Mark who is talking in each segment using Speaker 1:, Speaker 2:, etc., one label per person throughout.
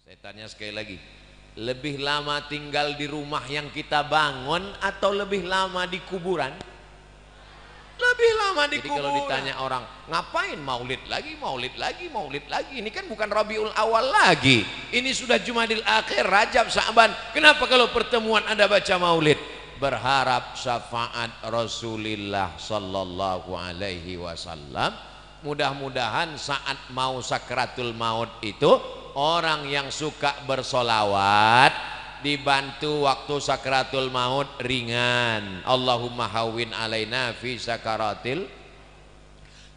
Speaker 1: Saya tanya sekali lagi, lebih lama tinggal di rumah yang kita bangun atau lebih lama di kuburan? Lebih lama di kuburan. Jadi kalau ditanya orang, ngapain maulid lagi, maulid lagi, maulid lagi? Ini kan bukan Rabiul Awal lagi. Ini sudah Jumadil Akhir, Rajab, Sa'ban. Kenapa kalau pertemuan Anda baca maulid? Berharap syafaat Rasulullah sallallahu alaihi wasallam. Mudah-mudahan saat mau sakratul maut itu orang yang suka bersolawat dibantu waktu sakratul maut ringan. Allahumma hawwin alaina fi sakaratil.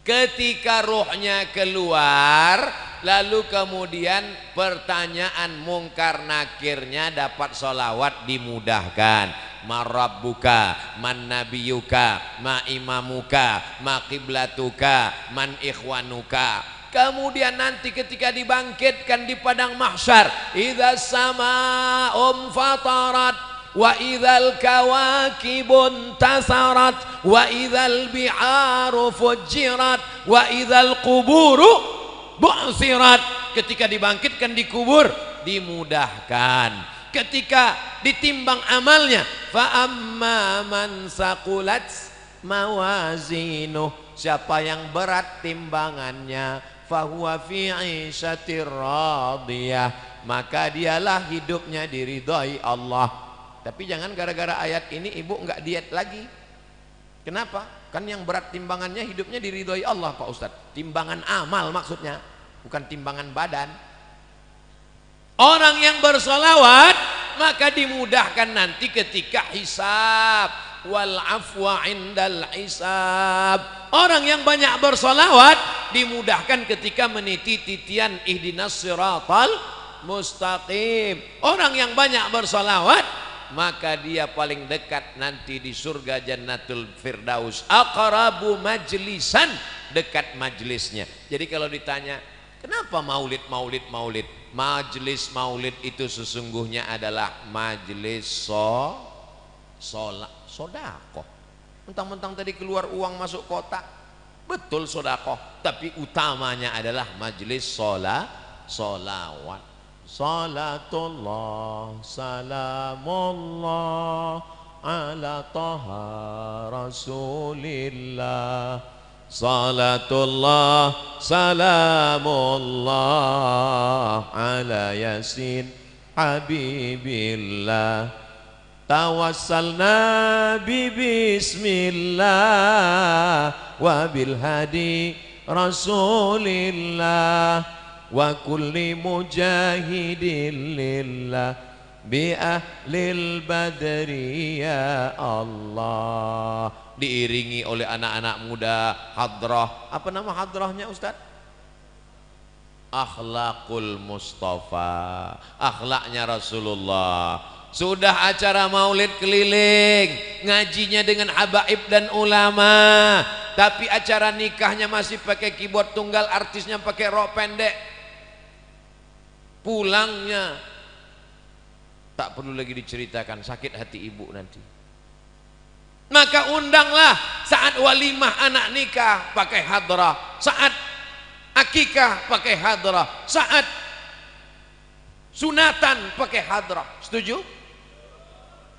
Speaker 1: Ketika ruhnya keluar, lalu kemudian pertanyaan mungkar nakirnya dapat solawat dimudahkan. Ma rabbuka, man nabiyuka, ma imamuka, ma qiblatuka, man ikhwanuka. Kemudian nanti ketika dibangkitkan di padang mahsyar, idza sama'um fatarat wa idzal kawakibun tasarat wa idzal bi'aru fujirat wa idzal quburu bu'sirat. Ketika dibangkitkan di kubur dimudahkan. Ketika ditimbang amalnya, fa amma man saqulat mawazinuh, siapa yang berat timbangannya, fahuwa fi 'ishatir radiyah, maka dialah hidupnya diridhai Allah. Tapi jangan gara-gara ayat ini ibu enggak diet lagi. Kenapa? Kan yang berat timbangannya hidupnya diridhai Allah Pak Ustadz. Timbangan amal maksudnya, bukan timbangan badan. Orang yang bersolawat maka dimudahkan nanti ketika hisab. Wal afwa indal hisab. Orang yang banyak bersolawat dimudahkan ketika meniti titian ihdinas siratal mustaqim. Orang yang banyak bersolawat maka dia paling dekat nanti di surga Jannatul Firdaus. Aqrabu majlisan, dekat majlisnya. Jadi kalau ditanya kenapa maulid, maulid, maulid? Majlis maulid itu sesungguhnya adalah majlis sodakoh. Mentang-mentang tadi keluar uang masuk kotak, betul sodakoh, tapi utamanya adalah majlis solawat. Salatullah salamullah ala taha rasulillah. Salatullah salamullah ala yasin habibillah. Tawassalna bi bismillah wa bil hadi rasulillah wa kulli mujahidin lillah bi ahlil badri ya Allah. Diiringi oleh anak-anak muda hadrah. Apa nama hadrahnya Ustaz? Akhlakul Mustafa, akhlaknya Rasulullah. Sudah acara maulid keliling, ngajinya dengan habaib dan ulama, tapi acara nikahnya masih pakai keyboard tunggal, artisnya pakai rok pendek. Pulangnya tak perlu lagi diceritakan, sakit hati ibu nanti. Maka undanglah saat walimah anak nikah pakai hadrah, saat akikah pakai hadrah, saat sunatan pakai hadrah. Setuju?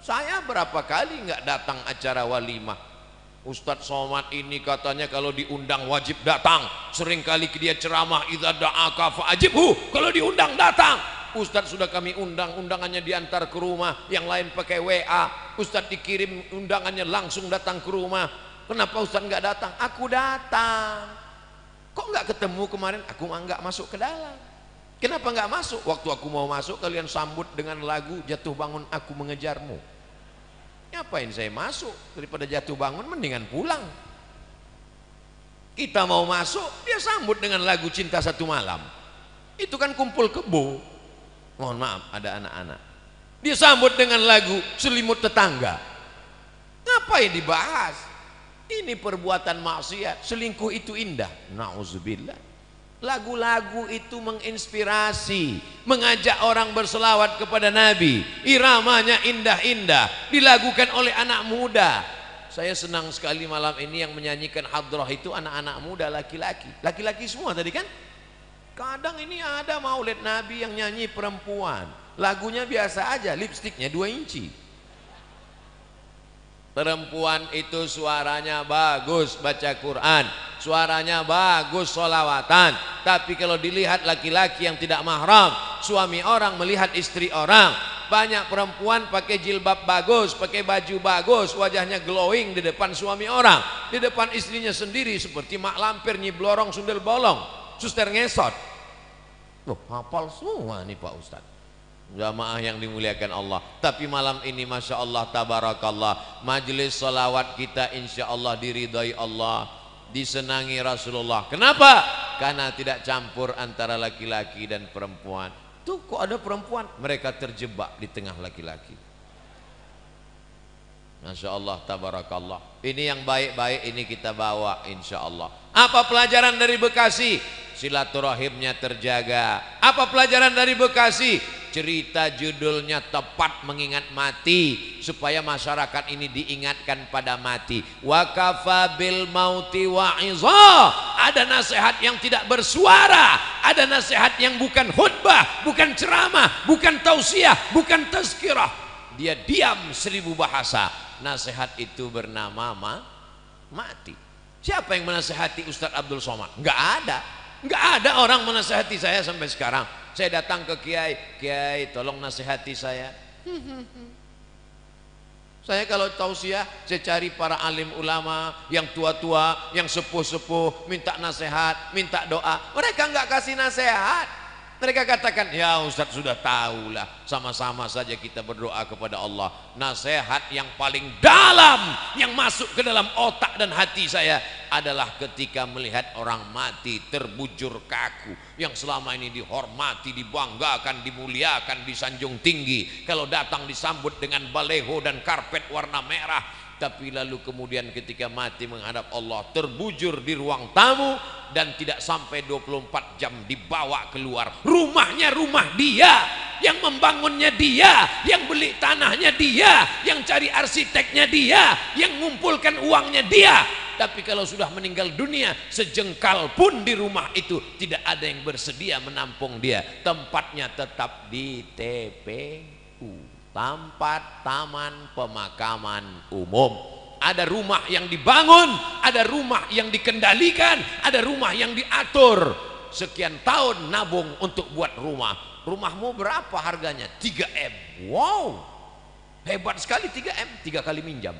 Speaker 1: Saya berapa kali nggak datang acara walimah. Ustadz Somad ini katanya kalau diundang wajib datang. Seringkali dia ceramah, idza da'aka fa'ajibhu, kalau diundang datang. Ustadz sudah kami undang, undangannya diantar ke rumah, yang lain pakai WA. Ustadz dikirim undangannya langsung datang ke rumah. Kenapa Ustadz nggak datang? Aku datang. Kok nggak ketemu kemarin? Aku nggak masuk ke dalam. Kenapa nggak masuk? Waktu aku mau masuk kalian sambut dengan lagu Jatuh Bangun Aku Mengejarmu. Ngapain saya masuk? Daripada jatuh bangun mendingan pulang. Kita mau masuk, dia sambut dengan lagu Cinta Satu Malam. Itu kan kumpul kebo. Mohon maaf ada anak-anak. Dia sambut dengan lagu Selimut Tetangga. Ngapain dibahas? Ini perbuatan maksiat. Selingkuh itu indah. Nauzubillah. Lagu-lagu itu menginspirasi, mengajak orang berselawat kepada Nabi. Iramanya indah-indah, dilakukan oleh anak muda. Saya senang sekali malam ini yang menyanyikan hadrah itu anak-anak muda laki-laki. Laki-laki semua tadi kan? Kadang ini ada maulid Nabi yang nyanyi perempuan, lagunya biasa aja, lipstiknya 2 inci. Perempuan itu suaranya bagus baca Quran, suaranya bagus sholawatan, tapi kalau dilihat laki-laki yang tidak mahram, suami orang melihat istri orang. Banyak perempuan pakai jilbab bagus, pakai baju bagus, wajahnya glowing di depan suami orang, di depan istrinya sendiri seperti mak lampir, nyi blorong, sundel bolong, suster ngesot. Loh, hafal semua nih Pak Ustadz. Jamaah yang dimuliakan Allah. Tapi malam ini Masya Allah tabarakallah, majelis salawat kita insya Allah diridhai Allah, disenangi Rasulullah. Kenapa? Karena tidak campur antara laki-laki dan perempuan. Tuh kok ada perempuan, mereka terjebak di tengah laki-laki. Masya Allah tabarakallah. Ini yang baik-baik ini kita bawa insya Allah. Apa pelajaran dari Bekasi? Silaturahimnya terjaga. Apa pelajaran dari Bekasi? Cerita judulnya tepat mengingat mati, supaya masyarakat ini diingatkan pada mati. Wa kafa bil mauti wa'iza. Ada nasihat yang tidak bersuara, ada nasihat yang bukan khutbah, bukan ceramah, bukan tausiah, bukan tazkirah. Dia diam 1000 bahasa. Nasihat itu bernama mati. Siapa yang menasihati Ustadz Abdul Somad? Enggak ada. Enggak ada orang menasihati saya sampai sekarang. Saya datang ke Kiai, Kiai tolong nasihati saya. Saya kalau tausiah, saya cari para alim ulama yang tua-tua, yang sepuh-sepuh, minta nasihat, minta doa. Mereka enggak kasih nasihat. Mereka katakan, ya Ustadz sudah tahulah, sama-sama saja kita berdoa kepada Allah. Nasihat yang paling dalam yang masuk ke dalam otak dan hati saya adalah ketika melihat orang mati terbujur kaku, yang selama ini dihormati, dibanggakan, dimuliakan, disanjung tinggi. Kalau datang disambut dengan baleho dan karpet warna merah, tapi lalu kemudian ketika mati menghadap Allah terbujur di ruang tamu dan tidak sampai 24 jam dibawa keluar. Rumahnya rumah dia, yang membangunnya dia, yang beli tanahnya dia, yang cari arsiteknya dia, yang mengumpulkan uangnya dia. Tapi kalau sudah meninggal dunia, sejengkal pun di rumah itu tidak ada yang bersedia menampung dia. Tempatnya tetap di TPU, tempat taman pemakaman umum. Ada rumah yang dibangun, ada rumah yang dikendalikan, ada rumah yang diatur. Sekian tahun nabung untuk buat rumah. Rumahmu berapa harganya? 3M. Wow, hebat sekali 3M, 3 kali minjam.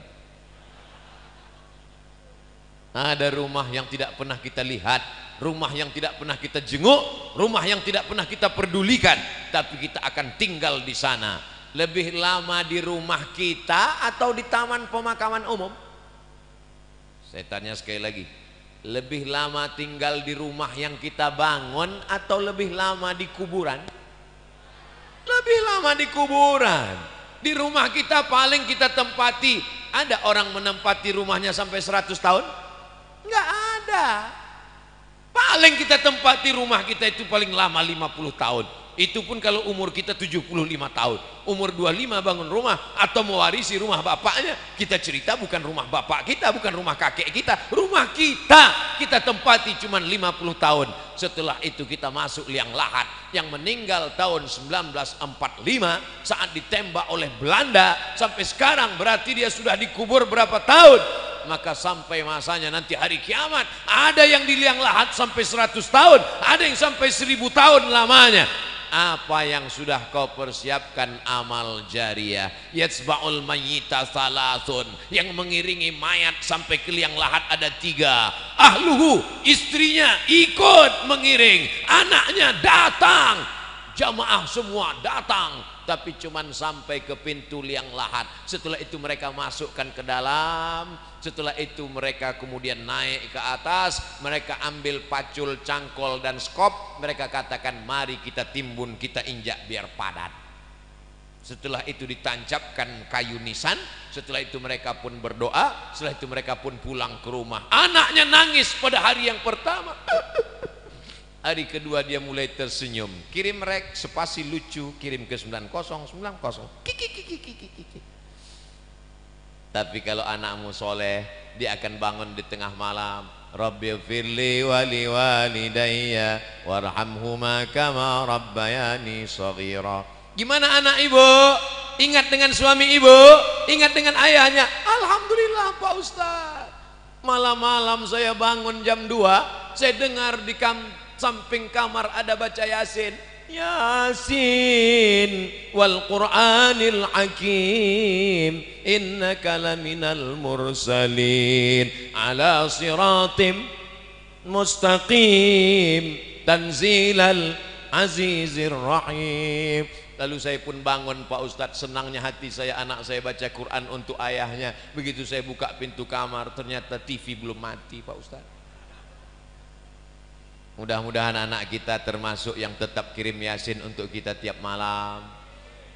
Speaker 1: Ada rumah yang tidak pernah kita lihat, rumah yang tidak pernah kita jenguk, rumah yang tidak pernah kita pedulikan, tapi kita akan tinggal di sana. Lebih lama di rumah kita atau di taman pemakaman umum? Saya tanya sekali lagi, lebih lama tinggal di rumah yang kita bangun atau lebih lama di kuburan? Lebih lama di kuburan. Di rumah kita paling kita tempati, ada orang menempati rumahnya sampai 100 tahun? Enggak ada. Paling kita tempati rumah kita itu paling lama 50 tahun. Itu pun kalau umur kita 75 tahun. Umur 25 bangun rumah atau mewarisi rumah bapaknya. Kita cerita bukan rumah bapak kita, bukan rumah kakek kita, rumah kita tempati cuma 50 tahun. Setelah itu kita masuk liang lahat. Yang meninggal tahun 1945 saat ditembak oleh Belanda, sampai sekarang berarti dia sudah dikubur berapa tahun? Maka sampai masanya nanti hari kiamat, ada yang di liang lahat sampai 100 tahun, ada yang sampai 1000 tahun lamanya. Apa yang sudah kau persiapkan? Amal jariah. Yatsba'ul mayyita salasun, yang mengiringi mayat sampai ke liang lahat ada 3. Ahluhu, istrinya ikut mengiring, anaknya datang, jamaah semua datang, tapi cuman sampai ke pintu liang lahat. Setelah itu mereka masukkan ke dalam. Setelah itu mereka kemudian naik ke atas, mereka ambil pacul, cangkol dan skop, mereka katakan mari kita timbun, kita injak biar padat. Setelah itu ditancapkan kayu nisan. Setelah itu mereka pun berdoa. Setelah itu mereka pun pulang ke rumah. Anaknya nangis pada hari yang pertama. Hari kedua dia mulai tersenyum. Kirim rek spasi lucu, kirim ke 9090. Kiki. Tapi kalau anakmu soleh, dia akan bangun di tengah malam. Rabbi firli wali walidayya warhamhuma kama rabbayani shaghira. Gimana anak ibu? Ingat dengan suami ibu, ingat dengan ayahnya. Alhamdulillah Pak Ustaz. Malam-malam saya bangun jam 2, saya dengar di samping kamar ada baca Yasin. Yasin wal Qur'anil Hakim innaka laminal mursalin ala siratim mustaqim tanzilal azizir rahim. Lalu saya pun bangun Pak Ustadz, senangnya hati saya, anak saya baca Quran untuk ayahnya. Begitu saya buka pintu kamar, ternyata TV belum mati Pak Ustadz. Mudah-mudahan anak kita termasuk yang tetap kirim Yasin untuk kita tiap malam.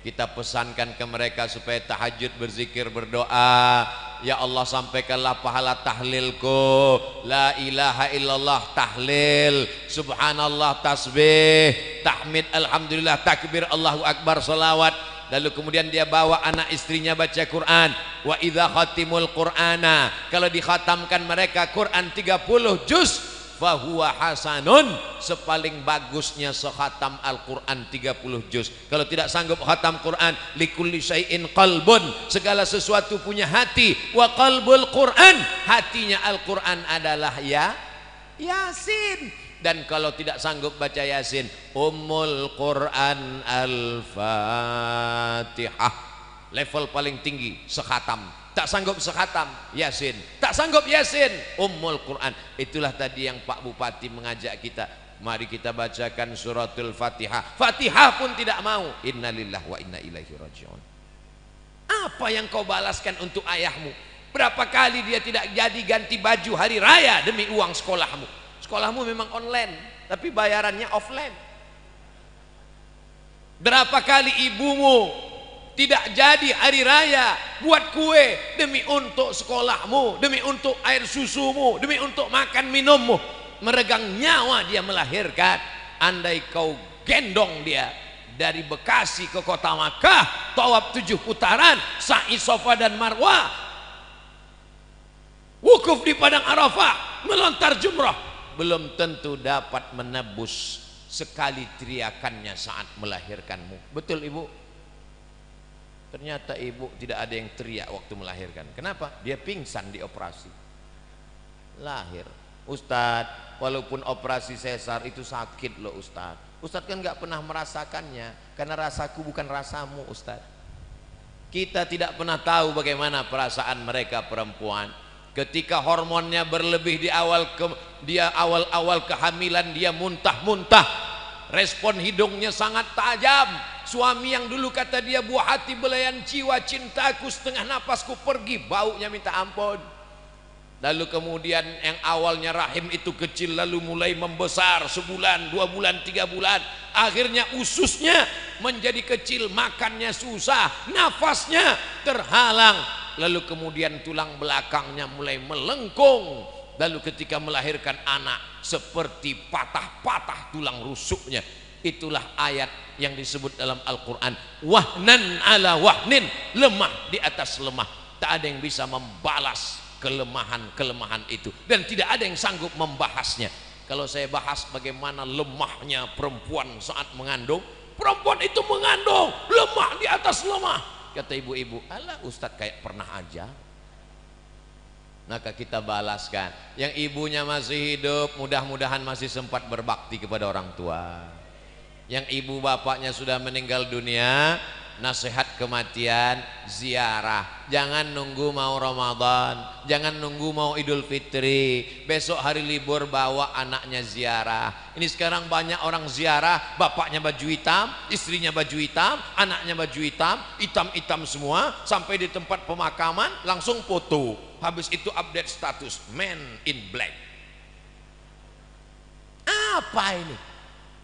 Speaker 1: Kita pesankan ke mereka supaya tahajud, berzikir, berdoa. Ya Allah, sampaikanlah pahala tahlilku. La ilaha illallah tahlil, subhanallah tasbih, tahmid, alhamdulillah, takbir, Allahu akbar, salawat. Lalu kemudian dia bawa anak istrinya baca Quran. Wa idza khatimul Qur'ana, kalau dikhatamkan mereka Quran 30 juz, fahuwa hasanun, sepaling bagusnya sekhatam Al-Quran 30 juz. Kalau tidak sanggup khatam Quran, likulli syai'in qalbun, segala sesuatu punya hati. Wa qalbul Quran, hatinya Al-Quran adalah Yasin. Dan kalau tidak sanggup baca Yasin, Ummul Quran Al-Fatihah, level paling tinggi sekhatam. Tak sanggup sekhatam Yasin, tak sanggup Yasin, Ummul Quran. Itulah tadi yang Pak Bupati mengajak kita, mari kita bacakan suratul Fatihah. Fatihah pun tidak mau. Innalillahi wa inna ilaihi raji'un. Apa yang kau balaskan untuk ayahmu? Berapa kali dia tidak jadi ganti baju hari raya demi uang sekolahmu? Sekolahmu memang online, tapi bayarannya offline. Berapa kali ibumu tidak jadi hari raya buat kue demi untuk sekolahmu, demi untuk air susumu, demi untuk makan minummu. Meregang nyawa dia melahirkan. Andai kau gendong dia dari Bekasi ke kota Makkah, tawaf 7 putaran, sa'i Safa dan Marwah, wukuf di padang Arafah, melontar jumrah, belum tentu dapat menebus sekali teriakannya saat melahirkanmu. Betul ibu? Ternyata ibu tidak ada yang teriak waktu melahirkan. Kenapa? Dia pingsan di operasi. Lahir. Ustadz, walaupun operasi sesar itu sakit loh Ustadz. Ustadz kan nggak pernah merasakannya, karena rasaku bukan rasamu Ustadz. Kita tidak pernah tahu bagaimana perasaan mereka perempuan. Ketika hormonnya berlebih di awal kehamilan, dia muntah-muntah. Respon hidungnya sangat tajam. Suami yang dulu kata dia buah hati belayan jiwa, cintaku setengah napasku pergi, baunya minta ampun. Lalu kemudian yang awalnya rahim itu kecil, lalu mulai membesar, sebulan, 2 bulan, 3 bulan, akhirnya ususnya menjadi kecil, makannya susah, nafasnya terhalang, lalu kemudian tulang belakangnya mulai melengkung. Lalu ketika melahirkan anak seperti patah-patah tulang rusuknya. Itulah ayat yang disebut dalam Al-Quran, wahnan ala wahnin, lemah di atas lemah. Tak ada yang bisa membalas kelemahan-kelemahan itu, dan tidak ada yang sanggup membahasnya. Kalau saya bahas bagaimana lemahnya perempuan saat mengandung, perempuan itu mengandung lemah di atas lemah. Kata ibu-ibu, alah Ustadz kayak pernah aja. Maka kita balaskan. Yang ibunya masih hidup, mudah-mudahan masih sempat berbakti kepada orang tua. Yang ibu bapaknya sudah meninggal dunia, nasihat kematian, ziarah. Jangan nunggu mau Ramadan, jangan nunggu mau Idul Fitri, besok hari libur bawa anaknya ziarah. Ini sekarang banyak orang ziarah, bapaknya baju hitam, istrinya baju hitam, anaknya baju hitam, hitam-hitam semua, sampai di tempat pemakaman langsung foto. Habis itu update status, man in black. Apa ini?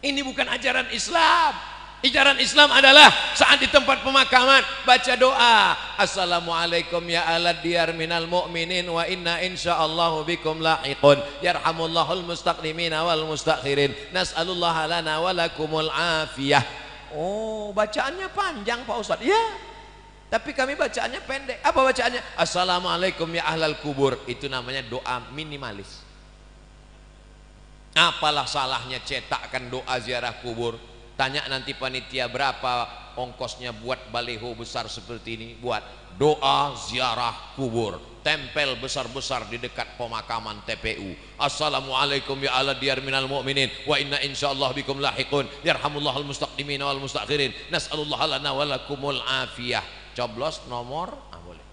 Speaker 1: Ini bukan ajaran Islam. Ajaran Islam adalah saat di tempat pemakaman baca doa, assalamualaikum ya alad diyar minal mu'minin wa inna insyaallahu bikum lahiqun yarhamullahul mustaqdimina wal mustakhirin nas'alullaha lana wa lakumul afiyah. Oh, bacaannya panjang Pak Ustadz. Ya, tapi kami bacaannya pendek. Apa bacaannya? Assalamualaikum ya ahlal kubur. Itu namanya doa minimalis. Apalah salahnya cetakkan doa ziarah kubur? Tanya nanti panitia berapa ongkosnya buat baliho besar seperti ini, buat doa ziarah kubur, tempel besar-besar di dekat pemakaman TPU. Assalamualaikum ya ala diyar minal mu'minin wa inna insyaallah bikum lahiqun yarhamullahal mustaqdimin wal mustakhirin nas'alullah lana walakumul afiyah. Coblos nomor boleh.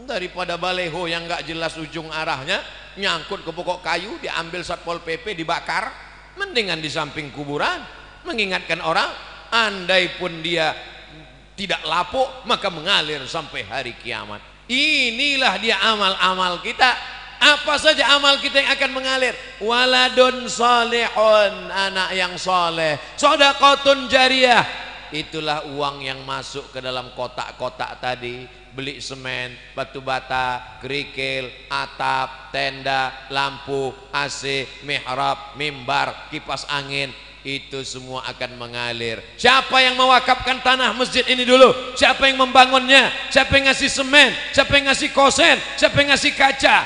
Speaker 1: Daripada baleho yang nggak jelas ujung arahnya, nyangkut ke pokok kayu, diambil Satpol PP, dibakar, mendingan di samping kuburan, mengingatkan orang. Andai pun dia tidak lapuk, maka mengalir sampai hari kiamat. Inilah dia amal-amal kita. Apa saja amal kita yang akan mengalir? Waladun salihun, anak yang soleh, shadaqatun jariyah, itulah uang yang masuk ke dalam kotak-kotak tadi. Beli semen, batu bata, kerikil, atap, tenda, lampu, AC, mihrab, mimbar, kipas angin, itu semua akan mengalir. Siapa yang mewakafkan tanah masjid ini dulu? Siapa yang membangunnya? Siapa yang ngasih semen? Siapa yang ngasih kosen? Siapa yang ngasih kaca?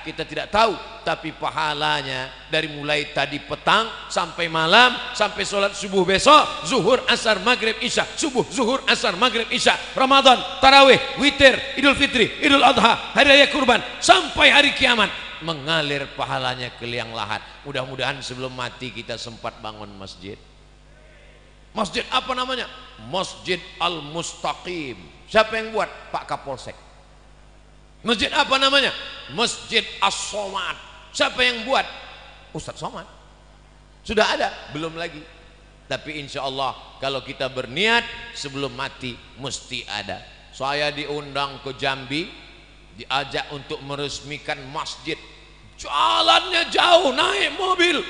Speaker 1: Kita tidak tahu, tapi pahalanya dari mulai tadi petang sampai malam, sampai sholat subuh besok, zuhur, asar, maghrib, isya, subuh, zuhur, asar, maghrib, isya, Ramadan, tarawih, witir, idul fitri, idul adha, hari raya kurban, sampai hari kiamat, mengalir pahalanya ke liang lahat. Mudah-mudahan sebelum mati kita sempat bangun masjid. Masjid apa namanya? Masjid Al-Mustaqim. Siapa yang buat? Pak Kapolsek. Masjid apa namanya? Masjid As-Somad. Siapa yang buat? Ustadz Somad. Sudah ada? Belum lagi. Tapi insya Allah kalau kita berniat sebelum mati mesti ada. Saya diundang ke Jambi, diajak untuk meresmikan masjid. Jalannya jauh, naik mobil.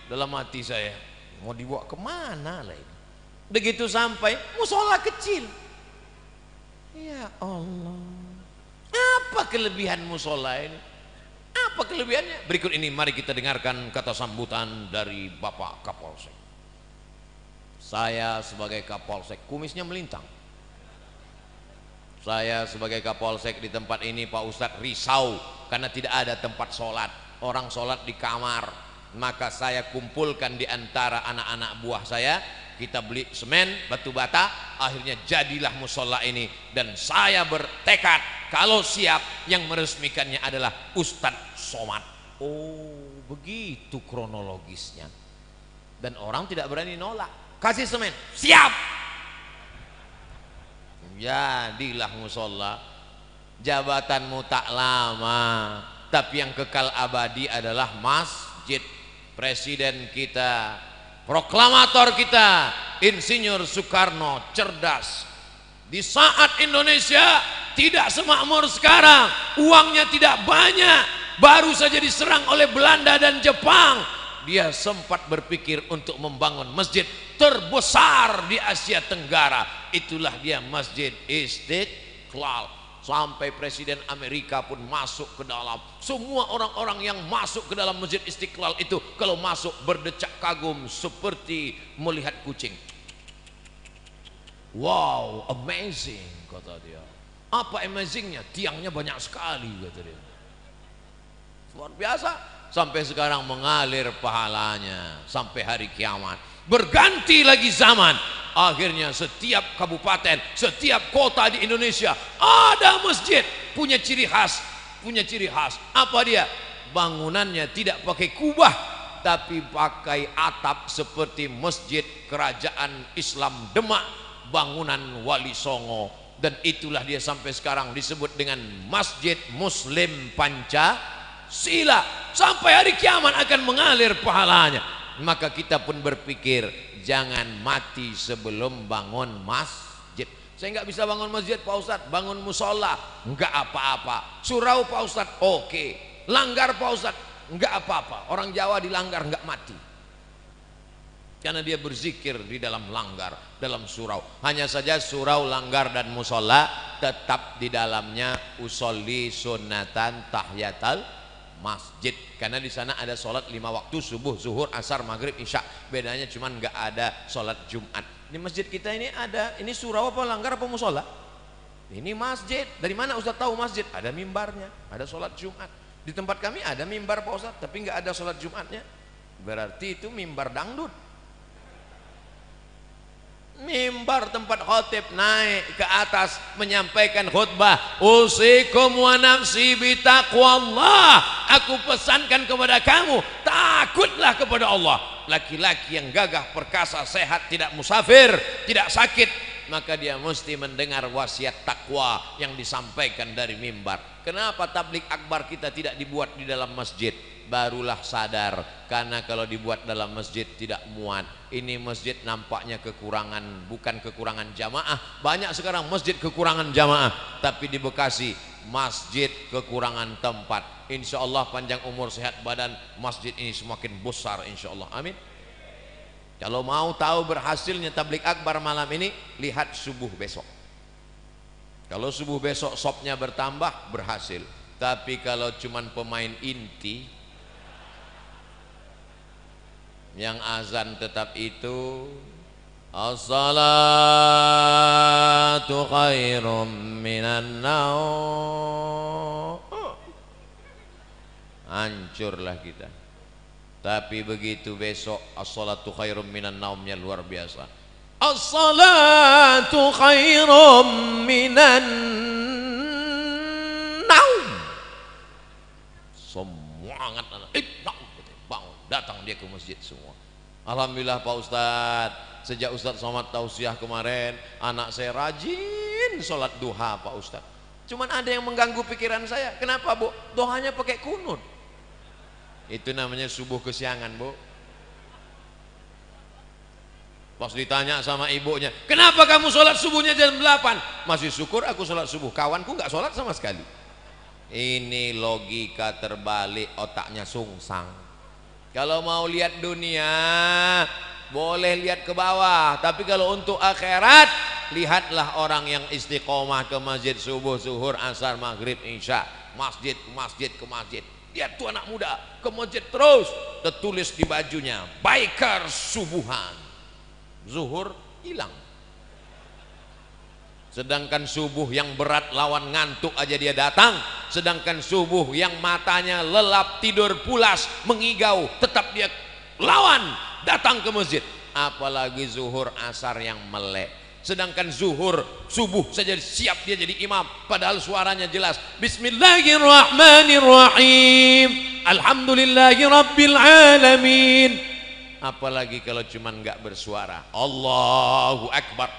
Speaker 1: Dalam hati saya, mau dibawa kemana lah ini? Begitu sampai, musola kecil. Ya Allah, apa kelebihan musola ini? Apa kelebihannya? Berikut ini mari kita dengarkan kata sambutan dari Bapak Kapolsek. Saya sebagai Kapolsek, kumisnya melintang. Saya sebagai Kapolsek di tempat ini, Pak Ustadz risau karena tidak ada tempat sholat. Orang sholat di kamar. Maka saya kumpulkan di antara anak-anak buah saya. Kita beli semen, batu bata, akhirnya jadilah musola ini. Dan saya bertekad kalau siap, yang meresmikannya adalah Ustadz Somad. Oh, begitu kronologisnya. Dan orang tidak berani nolak. Kasih semen, siap. Jadilah musola. Jabatanmu tak lama, tapi yang kekal abadi adalah masjid. Presiden kita, proklamator kita, Insinyur Soekarno cerdas. Di saat Indonesia tidak semakmur sekarang, uangnya tidak banyak, baru saja diserang oleh Belanda dan Jepang, dia sempat berpikir untuk membangun masjid terbesar di Asia Tenggara. Itulah dia Masjid Istiqlal. Sampai Presiden Amerika pun masuk ke dalam. Semua orang-orang yang masuk ke dalam Masjid Istiqlal itu kalau masuk berdecak kagum seperti melihat kucing. Wow, amazing, kata dia. Apa amazingnya? Tiangnya banyak sekali, kata dia. Luar biasa. Sampai sekarang mengalir pahalanya sampai hari kiamat. Berganti lagi zaman, akhirnya setiap kabupaten, setiap kota di Indonesia ada masjid, punya ciri khas. Apa dia? Bangunannya tidak pakai kubah, tapi pakai atap seperti masjid kerajaan Islam Demak, bangunan Wali Songo. Dan itulah dia sampai sekarang disebut dengan Masjid Muslim Pancasila. Sampai hari kiamat akan mengalir pahalanya. Maka kita pun berpikir, jangan mati sebelum bangun masjid. Saya nggak bisa bangun masjid Pak Ustadz, bangun musola nggak apa-apa. Surau Pak Ustadz, oke. Langgar Pak Ustadz, nggak apa-apa. Orang Jawa dilanggar nggak mati, karena dia berzikir di dalam langgar, dalam surau. Hanya saja surau, langgar dan musola tetap di dalamnya usolli sunnatan tahiyatal masjid, karena di sana ada sholat 5 waktu, subuh, zuhur, asar, maghrib, isya. Bedanya cuman nggak ada sholat Jumat. Di masjid kita ini ada, ini surau apa langgar apa musola? Ini masjid. Dari mana Ustaz tahu masjid? Ada mimbarnya, ada sholat Jumat. Di tempat kami ada mimbar Pak Ustadz, tapi nggak ada sholat Jumatnya. Berarti itu mimbar dangdut. Mimbar tempat khotib naik ke atas menyampaikan khutbah, usikum wa nafsi bitaqwallah, aku pesankan kepada kamu, takutlah kepada Allah. Laki-laki yang gagah perkasa, sehat, tidak musafir, tidak sakit, maka dia mesti mendengar wasiat takwa yang disampaikan dari mimbar. Kenapa tablik akbar kita tidak dibuat di dalam masjid? Barulah sadar, karena kalau dibuat dalam masjid tidak muat. Ini masjid nampaknya kekurangan, bukan kekurangan jamaah. Banyak sekarang masjid kekurangan jamaah, tapi di Bekasi masjid kekurangan tempat. Insya Allah panjang umur sehat badan, masjid ini semakin besar insya Allah, amin. Kalau mau tahu berhasilnya tablik akbar malam ini, lihat subuh besok. Kalau subuh besok sopnya bertambah, berhasil. Tapi kalau cuman pemain inti yang azan tetap itu, as-salatu khairum minan naum, hancurlah kita. Tapi begitu besok as-salatu khairum minan naumnya luar biasa. As-salatu khairum minan naum. Semangat anak, bangun, datang dia ke masjid semua. Alhamdulillah Pak Ustadz, sejak Ustadz Somad tausiah kemarin, anak saya rajin sholat duha Pak Ustadz. Cuman ada yang mengganggu pikiran saya. Kenapa Bu? Doanya pakai kunut. Itu namanya subuh kesiangan Bu. Pas ditanya sama ibunya, kenapa kamu sholat subuhnya jam 8? Masih syukur aku sholat subuh, kawanku nggak sholat sama sekali. Ini logika terbalik, otaknya sungsang. Kalau mau lihat dunia boleh lihat ke bawah, tapi kalau untuk akhirat, lihatlah orang yang istiqomah ke masjid subuh, zuhur, asar, maghrib, isya, masjid ke masjid ke masjid. Lihat tuh anak muda ke masjid terus, tertulis di bajunya biker subuhan. Zuhur hilang, sedangkan subuh yang berat lawan ngantuk aja dia datang, sedangkan subuh yang matanya lelap tidur pulas mengigau tetap dia lawan datang ke masjid. Apalagi zuhur asar yang melek. Sedangkan zuhur subuh saja siap dia jadi imam, padahal suaranya jelas, bismillahirrahmanirrahim, alhamdulillahi rabbil alamin. Apalagi kalau cuman nggak bersuara, Allahu Akbar.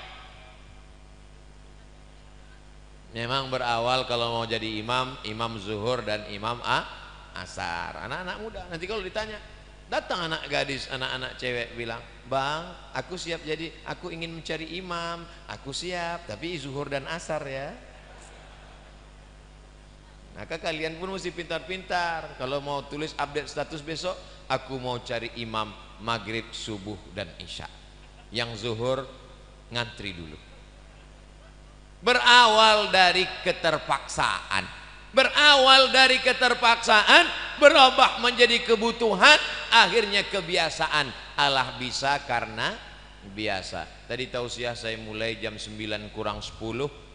Speaker 1: Memang berawal kalau mau jadi imam, imam zuhur dan imam asar, anak-anak muda. Nanti kalau ditanya, datang anak gadis, anak-anak cewek bilang, bang, aku siap jadi, aku ingin mencari imam, aku siap, tapi zuhur dan asar ya. Maka kalian pun mesti pintar-pintar. Kalau mau tulis update status besok, aku mau cari imam maghrib, subuh, dan isya. Yang zuhur ngantri dulu. Berawal dari keterpaksaan, berubah menjadi kebutuhan, akhirnya kebiasaan. Allah bisa karena biasa. Tadi tausiah saya mulai jam 9 kurang 10,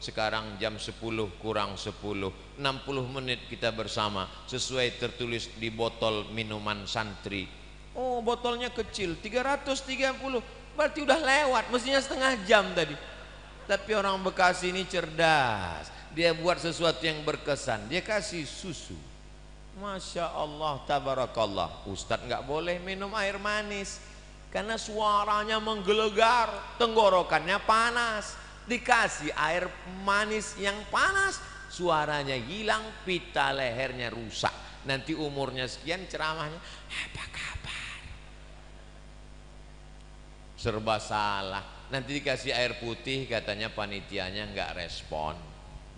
Speaker 1: sekarang jam 10 kurang 10, 60 menit kita bersama sesuai tertulis di botol minuman santri. Oh, botolnya kecil 330, berarti udah lewat, mestinya setengah jam tadi. Tapi orang Bekasi ini cerdas, dia buat sesuatu yang berkesan, dia kasih susu. Masya Allah, tabarakallah. Ustadz nggak boleh minum air manis karena suaranya menggelegar, tenggorokannya panas. Dikasih air manis yang panas, suaranya hilang, pita lehernya rusak. Nanti umurnya sekian ceramahnya, apa kabar? Serba salah. Nanti dikasih air putih, katanya panitianya nggak respon.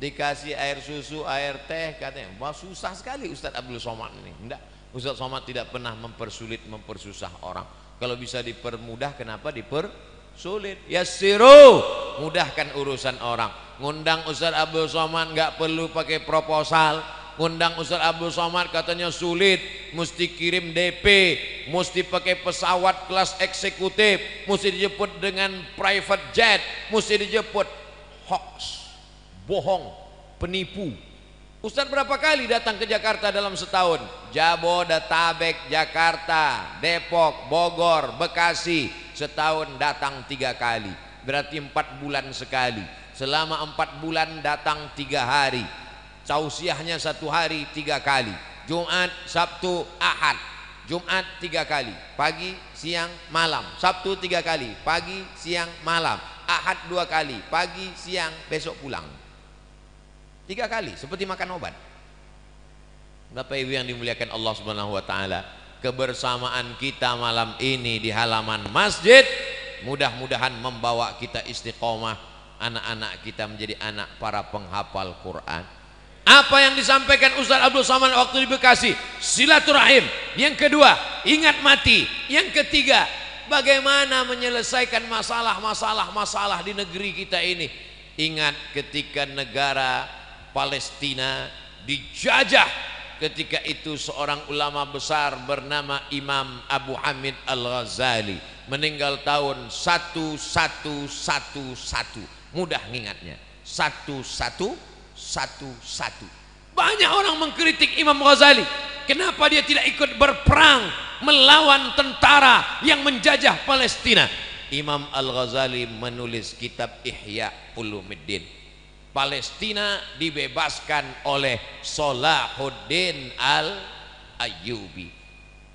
Speaker 1: Dikasih air susu, air teh, katanya wah susah sekali Ustadz Abdul Somad ini. Enggak, Ustadz Somad tidak pernah mempersulit, mempersusah orang. Kalau bisa dipermudah, kenapa dipersulit? Yassiru, mudahkan urusan orang. Ngundang Ustadz Abdul Somad nggak perlu pakai proposal. Ngundang Ustadz Abdul Somad katanya sulit, mesti kirim DP, mesti pakai pesawat kelas eksekutif, mesti dijemput dengan private jet, mesti dijemput. Hoax, bohong, penipu. Ustadz berapa kali datang ke Jakarta dalam setahun? Jabodetabek, Jakarta, Depok, Bogor, Bekasi, setahun datang 3 kali. Berarti 4 bulan sekali. Selama 4 bulan datang 3 hari. Tausiahnya 1 hari 3 kali. Jumat, Sabtu, Ahad. Jumat 3 kali, pagi, siang, malam. Sabtu 3 kali, pagi, siang, malam. Ahad 2 kali, pagi, siang, besok pulang. 3 kali, seperti makan obat. Bapak Ibu yang dimuliakan Allah Subhanahu wa taala, kebersamaan kita malam ini di halaman masjid mudah-mudahan membawa kita istiqomah, anak-anak kita menjadi anak para penghafal Quran. Apa yang disampaikan Ustaz Abdul Somad waktu di Bekasi, silaturahim. Yang kedua, ingat mati. Yang ketiga, bagaimana menyelesaikan masalah di negeri kita ini. Ingat ketika negara Palestina dijajah, ketika itu seorang ulama besar bernama Imam Abu Hamid Al-Ghazali meninggal tahun 1111. Mudah ngingatnya, 1111. Banyak orang mengkritik Imam Ghazali, kenapa dia tidak ikut berperang melawan tentara yang menjajah Palestina. Imam Al-Ghazali menulis kitab Ihya Ulumuddin. Palestina dibebaskan oleh Salahuddin Al-Ayyubi.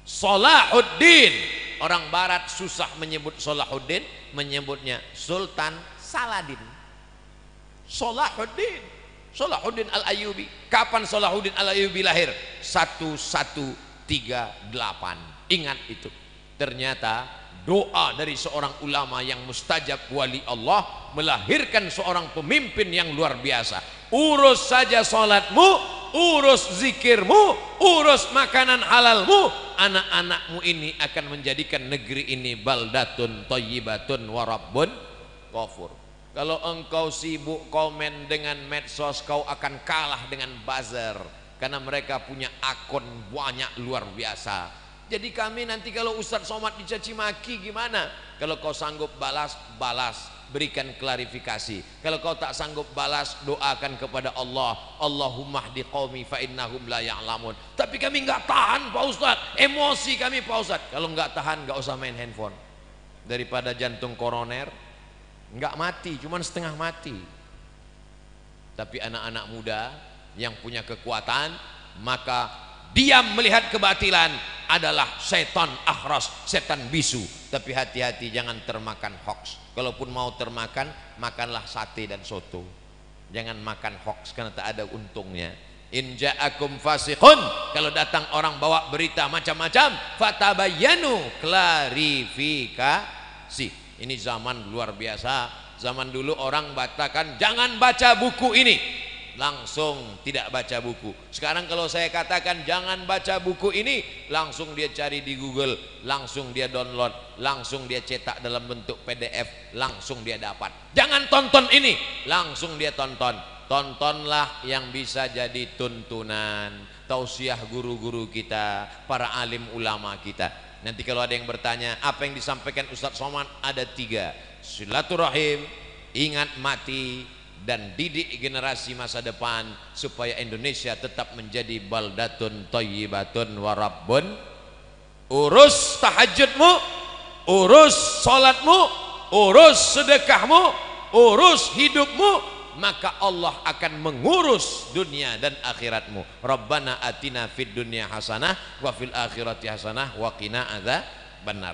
Speaker 1: Salahuddin, orang barat susah menyebut Salahuddin, menyebutnya Sultan Saladin. Salahuddin Al-Ayyubi. Kapan Salahuddin Al-Ayyubi lahir? 1138. Ingat itu. Ternyata doa dari seorang ulama yang mustajab wali Allah melahirkan seorang pemimpin yang luar biasa. Urus saja salatmu, urus zikirmu, urus makanan halalmu, anak-anakmu ini akan menjadikan negeri ini baldatun thayyibatun wa rabbun ghafur. Kalau engkau sibuk komen dengan medsos, kau akan kalah dengan buzzer, karena mereka punya akun banyak luar biasa. Jadi kami nanti kalau Ustadz Somad dicaci maki gimana? Kalau kau sanggup balas, berikan klarifikasi. Kalau kau tak sanggup balas, doakan kepada Allah, Allahumma hdi qaumi fa innahum la ya'lamun. Tapi kami nggak tahan Pak Ustadz, emosi kami Pak Ustadz. Kalau nggak tahan nggak usah main handphone. Daripada jantung koroner nggak mati, cuman setengah mati. Tapi anak-anak muda yang punya kekuatan, maka diam melihat kebatilan adalah setan akhras, setan bisu. Tapi hati-hati jangan termakan hoax. Kalaupun mau termakan, makanlah sate dan soto. Jangan makan hoax karena tak ada untungnya. In ja'akum fasiqun, kalau datang orang bawa berita macam-macam, fatabayyanu, klarifikasi. Ini zaman luar biasa. Zaman dulu orang katakan jangan baca buku ini, langsung tidak baca buku. Sekarang kalau saya katakan jangan baca buku ini, langsung dia cari di Google, langsung dia download, langsung dia cetak dalam bentuk PDF, langsung dia dapat. Jangan tonton ini, langsung dia tonton. Tontonlah yang bisa jadi tuntunan, tausiah guru-guru kita, para alim ulama kita. Nanti kalau ada yang bertanya apa yang disampaikan Ustadz Somad, ada 3: silaturahim, ingat mati, dan didik generasi masa depan supaya Indonesia tetap menjadi baldatun thayyibatun wa rabbun. Urus tahajudmu, urus salatmu, urus sedekahmu, urus hidupmu, maka Allah akan mengurus dunia dan akhiratmu. Rabbana atina fid dunya hasanah wa fil akhirati hasanah wa qina adzabannar.